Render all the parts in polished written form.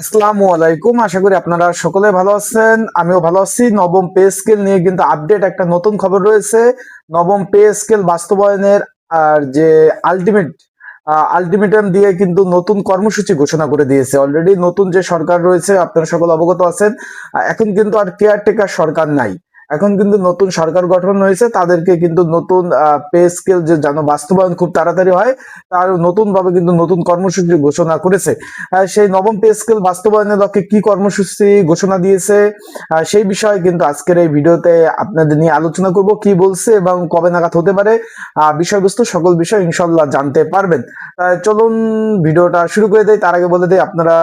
আসসালামু আলাইকুম। আশা করি আপনারা সকলে ভালো আছেন, আমিও ভালো আছি। নবম পে স্কেল নিয়ে কিন্তু আপডেট একটা নতুন খবর রয়েছে। নবম পে স্কেল বাস্তবায়নের আর যে আলটিমেট আলটিমেটাম দিয়ে কিন্তু নতুন কর্মসূচি ঘোষণা করে দিয়েছে। অলরেডি নতুন যে সরকার রয়েছে আপনারা সকলে অবগত আছেন। এখন কিন্তু আর কেয়ারটেকার সরকার নাই, এখন কিন্তু নতুন সরকার গঠন হয়েছে। তাদেরকে কিন্তু নতুন পে স্কেল যে যেন বাস্তবায়ন খুব তাড়াতাড়ি হয়, তার নতুন ভাবে কিন্তু নতুন কর্মসূচি ঘোষণা করেছে। সেই নবম পে স্কেল বাস্তবায়নের লক্ষ্যে কি কর্মসূচি ঘোষণা দিয়েছে, সেই বিষয়ে কিন্তু আজকের এই ভিডিওতে আপনাদের নিয়ে আলোচনা করব। কি বলছে এবং কবে নাগাদ হতে পারে, বিষয়বস্তু সকল বিষয় ইনশাল্লাহ জানতে পারবেন। চলুন ভিডিওটা শুরু করে দেই। তার আগে বলে দেই, আপনারা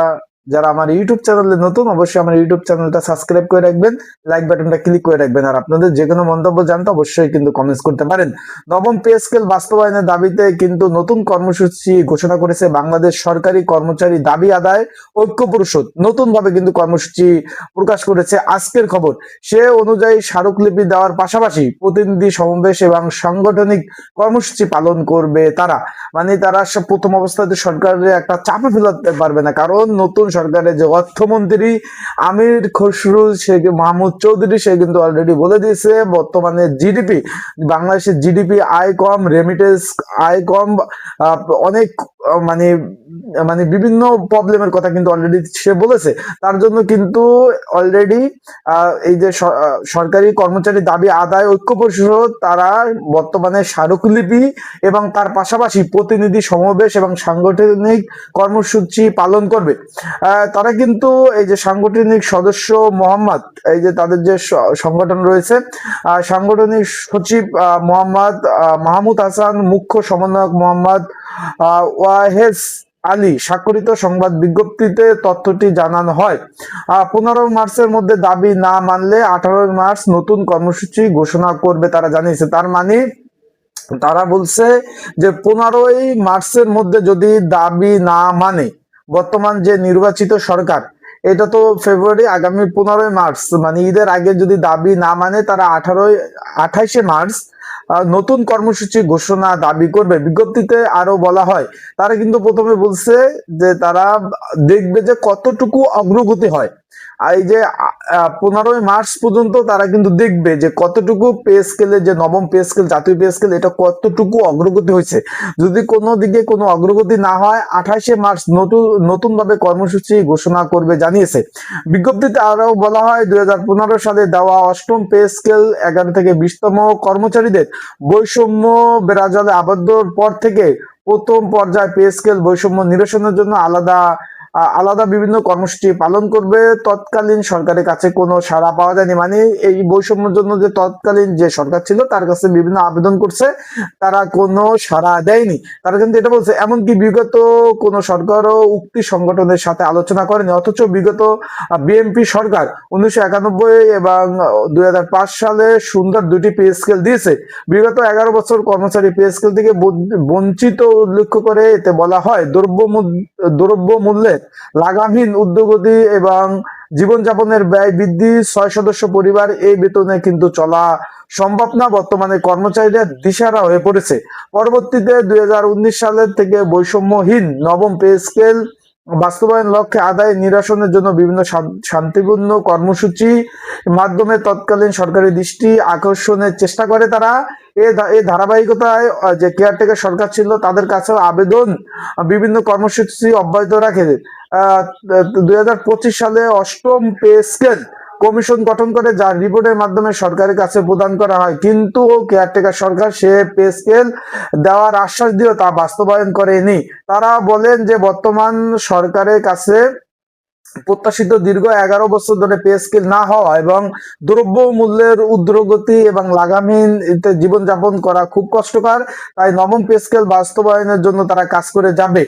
যারা আমার ইউটিউব চ্যানেলে নতুন, অবশ্যই আমার ইউটিউব চ্যানেলটা সাবস্ক্রাইব করে রাখবেন, লাইক বাটনটা ক্লিক করে রাখবেন, আর আপনাদের যে কোনো মন্তব্য জানতে অবশ্যই কিন্তু কমেন্টস করতে পারেন। নবম পে স্কেল বাস্তবায়নের দাবিতে কিন্তু নতুন কর্মসূচি ঘোষণা করেছে বাংলাদেশ সরকারি কর্মচারী দাবি আদায় ঐক্য পরিষদ। নতুন ভাবে কিন্তু কর্মসূচি প্রকাশ করেছে আজকের খবর। সে অনুযায়ী স্মারকলিপি দেওয়ার পাশাপাশি প্রতিনিধি সমাবেশ এবং সাংগঠনিক কর্মসূচি পালন করবে তারা। মানে তারা প্রথম অবস্থাতে সরকারের একটা চাপে ফেলাতে পারবে না, কারণ নতুন সরকারের যে অর্থমন্ত্রী আমির খসরু মাহমুদ চৌধুরী, সে কিন্তু অলরেডি বলে দিয়েছে বর্তমানে জিডিপি, বাংলাদেশের জিডিপি আয় কম, রেমিটেন্স আয় কম, অনেক মানে মানে বিভিন্ন প্রবলেমের কথা কিন্তু অলরেডি সে বলেছে। তার জন্য কিন্তু অলরেডি এই যে সরকারি কর্মচারী দাবি আদায় ঐক্য পরিষদ, তারা বর্তমানে স্মারকলিপি এবং তার পাশাপাশি প্রতিনিধি সমাবেশ এবং সাংগঠনিক কর্মসূচি পালন করবে। তারা কিন্তু এই যে সাংগঠনিক সদস্য মোহাম্মদ, এই যে তাদের যে সংগঠন রয়েছে, সাংগঠনিক সচিব মোহাম্মদ মাহমুদ হাসান, মুখ্য সমন্বয়ক মোহাম্মদ ওয়াহেস আলী স্বাক্ষরিত সংবাদ বিজ্ঞপ্তিতে তথ্যটি জানানো হয়। 15 মার্চের মধ্যে দাবি না মানলে 18 মার্চ নতুন কর্মসূচি ঘোষণা করবে তারা জানিয়েছে। তার মানে তারা বলছে যে 15 মার্চের মধ্যে যদি দাবি না মানে, বর্তমান যে নির্বাচিত সরকার, এটা তো ফেব্রুয়ারি, আগামী 15 মার্চ মানে ঈদের আগে যদি দাবি না মানে, তারা 28 মার্চ নতুন কর্মসূচি ঘোষণা দাবি করবে। বিজ্ঞপ্তিতে আরো বলা হয়, তারা কিন্তু প্রথমে বলছে যে তারা দেখবে যে কতটুকু অগ্রগতি হয়। এই যে 15 মার্চ পর্যন্ত তারা কিন্তু দেখবে যে কতটুকু পে স্কেলে, যে নবম পে স্কেল, জাতীয় পে স্কেল, এটা কতটুকু অগ্রগতি হয়েছে। যদি কোনো দিকে কোনো অগ্রগতি না হয়, 28 মার্চ নতুন ভাবে কর্মসূচি ঘোষণা করবে জানিয়েছে। বিজ্ঞপ্তিতে আরো বলা হয়, 2015 সালে দেওয়া অষ্টম পে স্কেল 11 থেকে 20তম কর্মচারীদের বৈষম্য বেড়াজালে আবদ্ধর পর থেকে প্রথম পর্যায়ে পে স্কেল বৈষম্য নিরসনের জন্য আলাদা আলাদা বিভিন্ন কর্মসূচি পালন করবে। তৎকালীন সরকারের কাছে কোনো সাড়া পাওয়া যায়নি। মানে এই বৈষম্যের জন্য যে তৎকালীন যে সরকার ছিল তার কাছে বিভিন্ন আবেদন করছে, তারা কোনো সাড়া দেয়নি। তারা কিন্তু এটা বলছে, এমনকি বিগত কোনো সরকারও উক্তি সংগঠনের সাথে আলোচনা করেনি। অথচ বিগত বিএনপি সরকার 1991 এবং 2005 সালে সুন্দর দুটি পে স্কেল দিয়েছে। বিগত 11 বছর কর্মচারী পে স্কেল থেকে বঞ্চিত উল্লেখ করে এতে বলা হয়, দ্রব্য মূল্যের লাগামহীন উদ্যোগতি এবং জীবনযাপনের ব্যয় বৃদ্ধি, 6 সদস্য পরিবার এই বেতনে কিন্তু চলা সম্ভব না। বর্তমানে কর্মচারীরা দিশাহারা হয়ে পড়েছে। পরবর্তীতে 2019 সালের থেকে বৈষম্যহীন নবম পে স্কেল বাস্তবায়ন লক্ষ্যে আদায় নিরসনের জন্য বিভিন্ন শান্তিপূর্ণ কর্মসূচি মাধ্যমে তৎকালীন সরকারি দৃষ্টি আকর্ষণের চেষ্টা করে তারা। এই ধারাবাহিকতায় যে কেয়ারটেকার সরকার ছিল তাদের কাছেও আবেদন বিভিন্ন কর্মসূচি অব্যাহত রাখে। 2025 সালে অষ্টম পে স্কেল কমিশন গঠন করে, যার রিপোর্টের মাধ্যমে সরকারের কাছে প্রদান করা হয়। কিন্তু কেয়ারটেকার সরকার সে পে স্কেল দেওয়ার আশ্বাস দিয়েও তা বাস্তবায়ন করেনি। তারা বলেন যে বর্তমান সরকারের কাছে প্রত্যাশিত দীর্ঘ 11 বছর ধরে পে স্কেল না হওয়া এবং দ্রব্য মূল্যের ঊর্ধ্বগতি এবং লাগামহীন জীবনযাপন করা খুব কষ্টকর। তাই নবম পে স্কেল বাস্তবায়নের জন্য তারা কাজ করে যাবে।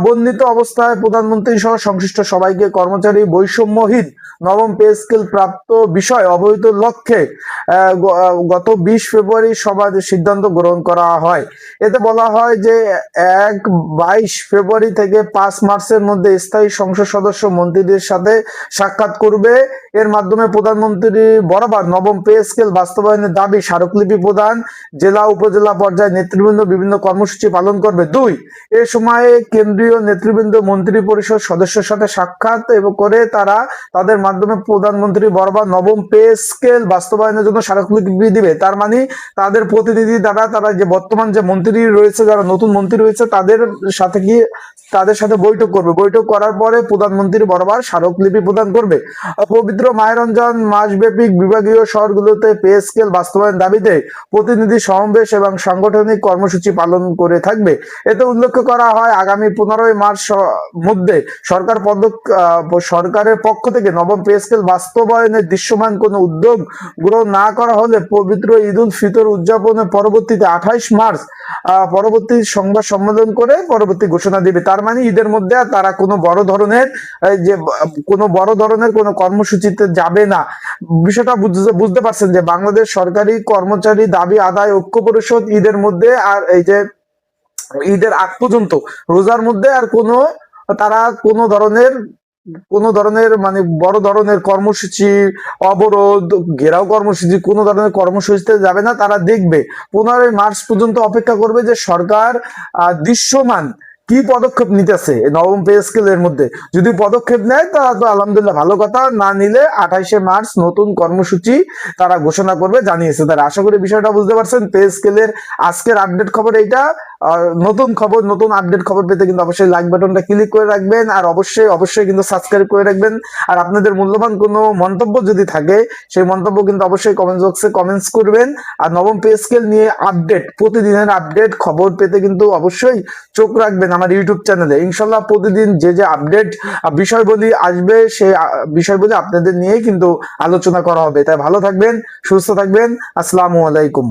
বর্ণিত অবস্থায় প্রধানমন্ত্রী সহ সংশ্লিষ্ট সবাইকে কর্মচারী বৈষম্যহীন নবম পে স্কেল প্রাপ্ত বিষয় অবহিত লক্ষ্যে গত 20 ফেব্রুয়ারি সভায় সিদ্ধান্ত গ্রহণ করা হয়। এতে বলা হয় যে 22 ফেব্রুয়ারি থেকে 5 মার্চের মধ্যে স্থায়ী সংসদ সদস্য মন্ত্রীদের সাথে সাক্ষাৎ করবে এর মাধ্যমে প্রধানমন্ত্রী বরাবর নবম পে স্কেল বাস্তবায়নের দাবি স্মারকলিপি প্রদান, জেলা উপজেলা পর্যায়ে নেতৃবৃন্দ বিভিন্ন কর্মসূচি পালন করবে। 2, এ সময়ে কেন্দ্রীয় নেতৃবৃন্দ মন্ত্রী পরিষদ সদস্যের সাথে সাক্ষাৎ এবং করে তারা তাদের মাধ্যমে প্রধানমন্ত্রী বরাবর নবম পে স্কেল বাস্তবায়নের জন্য স্মারকলিপি দিবে। তার মানে তাদের প্রতিনিধি দ্বারা তারা যে বর্তমান যে মন্ত্রী রয়েছে, যারা নতুন মন্ত্রী রয়েছে, তাদের সাথে বৈঠক করবে। বৈঠক করার পরে প্রধানমন্ত্রী বরাবর স্মারকলিপি প্রদান করবে। পবিত্র মাহে রমজান মাসব্যাপী বিভাগীয় শহরগুলোতে পে স্কেল বাস্তবায়ন দাবিতে প্রতিনিধি সমাবেশ এবং সাংগঠনিক কর্মসূচি পালন করে থাকবে। এতে উল্লেখ করা হয়, আগামী 15 মার্চ মধ্যে সরকারের পক্ষ থেকে নবম পে স্কেল বাস্তবায়নের দৃশ্যমান কোনো উদ্যোগ গ্রহণ না করা হলে পবিত্র ঈদ উল ফিতর উদযাপনের পরবর্তীতে 28 মার্চ পরবর্তী সংবাদ সম্মেলন করে পরবর্তী ঘোষণা দিবে। তার মানে ঈদের মধ্যে তারা কোনো বড় ধরনের কোনো কর্মসূচিতে যাবে না। বিষয়টা বুঝতে পারছেন যে বাংলাদেশ সরকারি কর্মচারী দাবি আদায় ঐক্য পরিষদ ঈদের মধ্যে আর এই যে ঈদের আগ পর্যন্ত রোজার মধ্যে আর তারা কোনো ধরনের মানে বড় ধরনের কর্মসূচি, অবরোধ, ঘেরাও কর্মসূচি, কোনো ধরনের কর্মসূচিতে যাবে না। তারা দেখবে 15 মার্চ পর্যন্ত অপেক্ষা করবে যে সরকার দৃশ্যমান কি পদক্ষেপ নিতেছে নবম পে স্কেলের মধ্যে। যদি পদক্ষেপ নেয় তারা তো আলহামদুলিল্লাহ ভালো কথা, না নিলে 28 মার্চ নতুন কর্মসূচি তারা ঘোষণা করবে জানিয়েছে তারা। আশা করি বিষয়টা বুঝতে পারছেন। পে স্কেলের আজকের আপডেট খবর এইটা। নতুন আপডেট খবর পেতে কিন্তু অবশ্যই লাইক বাটনটা ক্লিক করে রাখবেন, আর অবশ্যই কিন্তু সাবস্ক্রাইব করে রাখবেন। আর আপনাদের মূল্যবান কোনো মন্তব্য যদি থাকে সেই মন্তব্য কিন্তু অবশ্যই কমেন্ট বক্সে কমেন্টস করবেন। আর নবম পে স্কেল নিয়ে প্রতিদিনের আপডেট খবর পেতে কিন্তু অবশ্যই চোখ রাখবেন আমার ইউটিউব চ্যানেলে। ইনশাল্লাহ প্রতিদিন যে আপডেট বিষয়বলী আসবে সেই বিষয়বলী আপনাদের নিয়ে কিন্তু আলোচনা করা হবে। তাই ভালো থাকবেন, সুস্থ থাকবেন। আসসালামু আলাইকুম।